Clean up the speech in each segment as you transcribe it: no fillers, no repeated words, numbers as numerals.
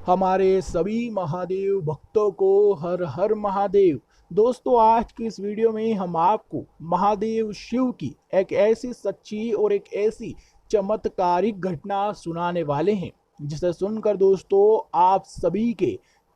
हमारे सभी महादेव भक्तों को हर हर महादेव। दोस्तों, आज की इस वीडियो में हम आपको महादेव शिव की एक ऐसी सच्ची और एक ऐसी चमत्कारिक घटना सुनाने वाले हैं जिसे सुनकर दोस्तों आप सभी के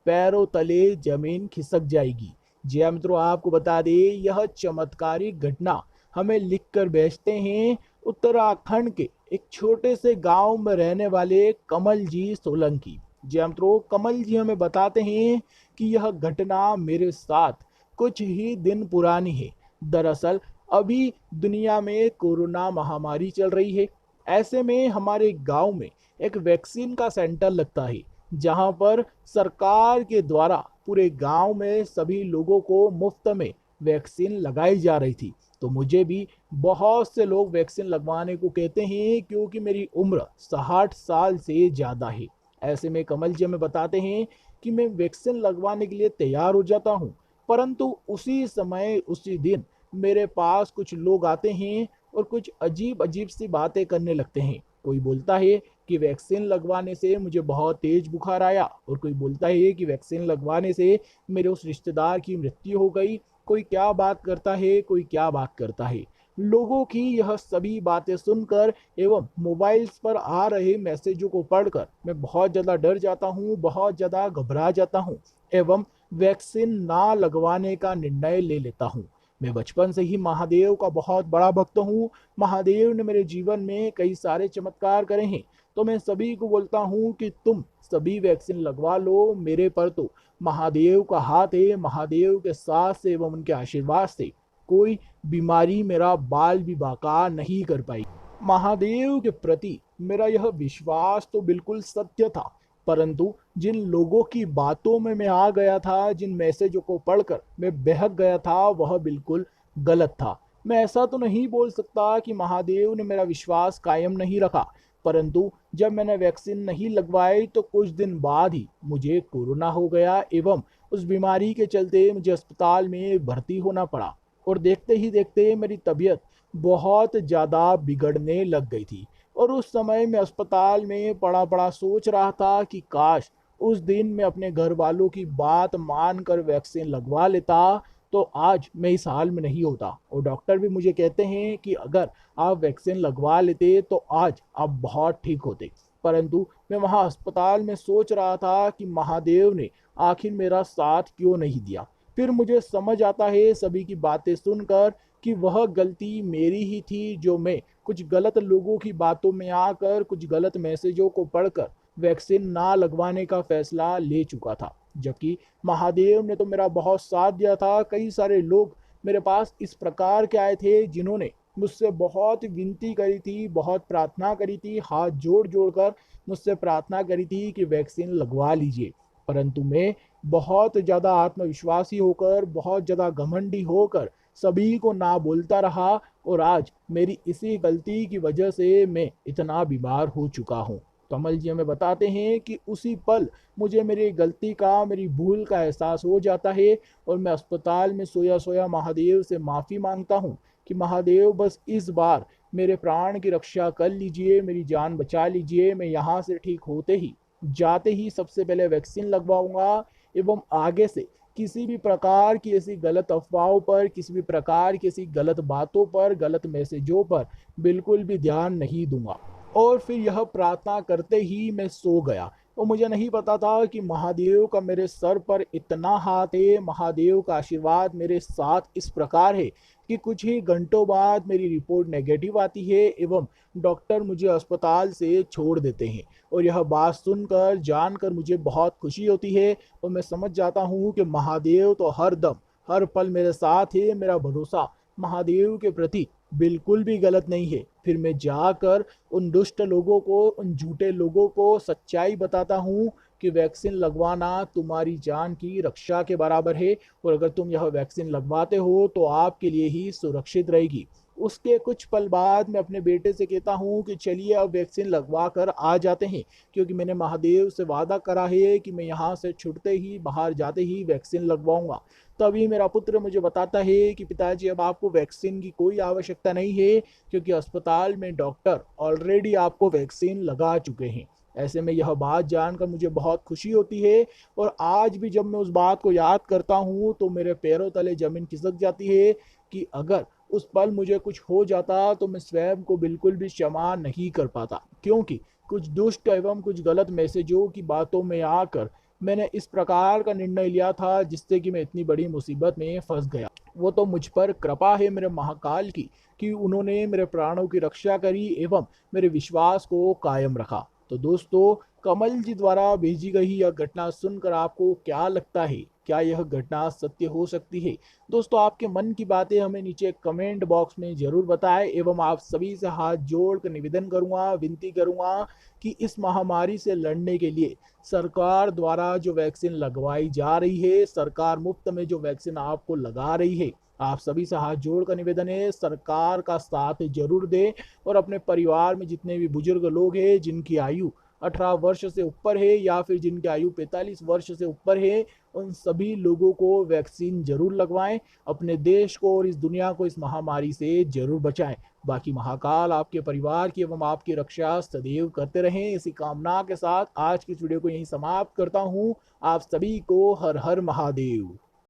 पैरों तले जमीन खिसक जाएगी। जी हाँ मित्रों, आपको बता दें यह चमत्कारिक घटना हमें लिखकर भेजते हैं उत्तराखंड के एक छोटे से गांव में रहने वाले कमल जी सोलंकी। जी हाँ मित्रों, कमल जी हमें बताते हैं कि यह घटना मेरे साथ कुछ ही दिन पुरानी है। दरअसल अभी दुनिया में कोरोना महामारी चल रही है। ऐसे में हमारे गांव में एक वैक्सीन का सेंटर लगता है जहां पर सरकार के द्वारा पूरे गांव में सभी लोगों को मुफ्त में वैक्सीन लगाई जा रही थी। तो मुझे भी बहुत से लोग वैक्सीन लगवाने को कहते हैं क्योंकि मेरी उम्र 60 साल से ज़्यादा है। ऐसे में कमल जी हमें बताते हैं कि मैं वैक्सीन लगवाने के लिए तैयार हो जाता हूँ, परंतु उसी समय उसी दिन मेरे पास कुछ लोग आते हैं और कुछ अजीब अजीब सी बातें करने लगते हैं। कोई बोलता है कि वैक्सीन लगवाने से मुझे बहुत तेज बुखार आया, और कोई बोलता है कि वैक्सीन लगवाने से मेरे उस रिश्तेदार की मृत्यु हो गई। कोई क्या बात करता है, कोई क्या बात करता है। लोगों की यह सभी बातें सुनकर एवं मोबाइल्स पर आ रहे मैसेजों को पढ़कर मैं बहुत ज़्यादा डर जाता हूँ, बहुत ज़्यादा घबरा जाता हूँ एवं वैक्सीन ना लगवाने का निर्णय ले लेता हूँ। मैं बचपन से ही महादेव का बहुत बड़ा भक्त हूँ। महादेव ने मेरे जीवन में कई सारे चमत्कार करे हैं। तो मैं सभी को बोलता हूँ कि तुम सभी वैक्सीन लगवा लो। मेरे पर तो महादेव का हाथ है। महादेव के साथ से एवं उनके आशीर्वाद से कोई बीमारी मेरा बाल भी बाका नहीं कर पाई। महादेव के प्रति मेरा यह विश्वास तो बिल्कुल सत्य था, परंतु जिन लोगों की बातों में मैं आ गया था, जिन मैसेजों को पढ़कर मैं बहक गया था, वह बिल्कुल गलत था। मैं ऐसा तो नहीं बोल सकता कि महादेव ने मेरा विश्वास कायम नहीं रखा, परंतु जब मैंने वैक्सीन नहीं लगवाई तो कुछ दिन बाद ही मुझे कोरोना हो गया एवं उस बीमारी के चलते मुझे अस्पताल में भर्ती होना पड़ा। और देखते ही देखते मेरी तबीयत बहुत ज़्यादा बिगड़ने लग गई थी। और उस समय मैं अस्पताल में पड़ा पड़ा सोच रहा था कि काश उस दिन मैं अपने घर वालों की बात मानकर वैक्सीन लगवा लेता तो आज मैं इस हाल में नहीं होता। और डॉक्टर भी मुझे कहते हैं कि अगर आप वैक्सीन लगवा लेते तो आज आप बहुत ठीक होते। परंतु मैं वहाँ अस्पताल में सोच रहा था कि महादेव ने आखिर मेरा साथ क्यों नहीं दिया। फिर मुझे समझ आता है सभी की बातें सुनकर कि वह गलती मेरी ही थी, जो मैं कुछ गलत लोगों की बातों में आकर कुछ गलत मैसेजों को पढ़कर वैक्सीन ना लगवाने का फैसला ले चुका था। जबकि महादेव ने तो मेरा बहुत साथ दिया था। कई सारे लोग मेरे पास इस प्रकार के आए थे जिन्होंने मुझसे बहुत विनती करी थी, बहुत प्रार्थना करी थी, हाथ जोड़ जोड़ कर मुझसे प्रार्थना करी थी कि वैक्सीन लगवा लीजिए। परंतु मैं बहुत ज़्यादा आत्मविश्वासी होकर, बहुत ज़्यादा घमंडी होकर सभी को ना बोलता रहा, और आज मेरी इसी गलती की वजह से मैं इतना बीमार हो चुका हूँ। कमल जी हमें बताते हैं कि उसी पल मुझे मेरी गलती का, मेरी भूल का एहसास हो जाता है और मैं अस्पताल में सोया सोया महादेव से माफ़ी मांगता हूँ कि महादेव बस इस बार मेरे प्राण की रक्षा कर लीजिए, मेरी जान बचा लीजिए। मैं यहाँ से ठीक होते ही, जाते ही सबसे पहले वैक्सीन लगवाऊंगा एवं आगे से किसी भी प्रकार की ऐसी गलत अफवाहों पर, किसी भी प्रकार की ऐसी गलत बातों पर, गलत मैसेजों पर बिल्कुल भी ध्यान नहीं दूंगा। और फिर यह प्रार्थना करते ही मैं सो गया। और मुझे नहीं पता था कि महादेव का मेरे सर पर इतना हाथ है, महादेव का आशीर्वाद मेरे साथ इस प्रकार है कि कुछ ही घंटों बाद मेरी रिपोर्ट नेगेटिव आती है एवं डॉक्टर मुझे अस्पताल से छोड़ देते हैं। और यह बात सुनकर, जानकर मुझे बहुत खुशी होती है और मैं समझ जाता हूँ कि महादेव तो हर दम, हर पल मेरे साथ है। मेरा भरोसा महादेव के प्रति बिल्कुल भी गलत नहीं है। फिर मैं जाकर उन दुष्ट लोगों को, उन झूठे लोगों को सच्चाई बताता हूँ कि वैक्सीन लगवाना तुम्हारी जान की रक्षा के बराबर है, और अगर तुम यह वैक्सीन लगवाते हो तो आपके लिए ही सुरक्षित रहेगी। उसके कुछ पल बाद मैं अपने बेटे से कहता हूँ कि चलिए अब वैक्सीन लगवा कर आ जाते हैं, क्योंकि मैंने महादेव से वादा करा है कि मैं यहाँ से छुटते ही, बाहर जाते ही वैक्सीन लगवाऊंगा। तभी मेरा पुत्र मुझे बताता है कि पिताजी अब आपको वैक्सीन की कोई आवश्यकता नहीं है, क्योंकि अस्पताल में डॉक्टर ऑलरेडी आपको वैक्सीन लगा चुके हैं। ऐसे में यह बात जानकर मुझे बहुत खुशी होती है और आज भी जब मैं उस बात को याद करता हूँ तो मेरे पैरों तले जमीन खिसक जाती है कि अगर उस पल मुझे कुछ हो जाता तो मैं स्वयं को बिल्कुल भी क्षमा नहीं कर पाता, क्योंकि कुछ दुष्ट एवं कुछ गलत मैसेजों की बातों में आकर मैंने इस प्रकार का निर्णय लिया था जिससे कि मैं इतनी बड़ी मुसीबत में फंस गया। वो तो मुझ पर कृपा है मेरे महाकाल की कि उन्होंने मेरे प्राणों की रक्षा करी एवं मेरे विश्वास को कायम रखा। तो दोस्तों, कमल जी द्वारा भेजी गई यह घटना सुनकर आपको क्या लगता है? क्या यह घटना सत्य हो सकती है? दोस्तों, आपके मन की बातें हमें नीचे कमेंट बॉक्स में जरूर बताएं एवं आप सभी से हाथ जोड़कर निवेदन करूंगा, विनती करूंगा कि इस महामारी से लड़ने के लिए सरकार द्वारा जो वैक्सीन लगवाई जा रही है, सरकार मुफ्त में जो वैक्सीन आपको लगा रही है, आप सभी से हाथ जोड़कर निवेदन है सरकार का साथ जरूर दें और अपने परिवार में जितने भी बुजुर्ग लोग हैं जिनकी आयु 18 वर्ष से ऊपर है या फिर जिनकी आयु 45 वर्ष से ऊपर है, उन सभी लोगों को वैक्सीन जरूर लगवाएं। अपने देश को और इस दुनिया को इस महामारी से जरूर बचाएं। बाकी महाकाल आपके परिवार की एवं आपकी रक्षा सदैव करते रहें, इसी कामना के साथ आज की इस वीडियो को यहीं समाप्त करता हूं। आप सभी को हर हर महादेव।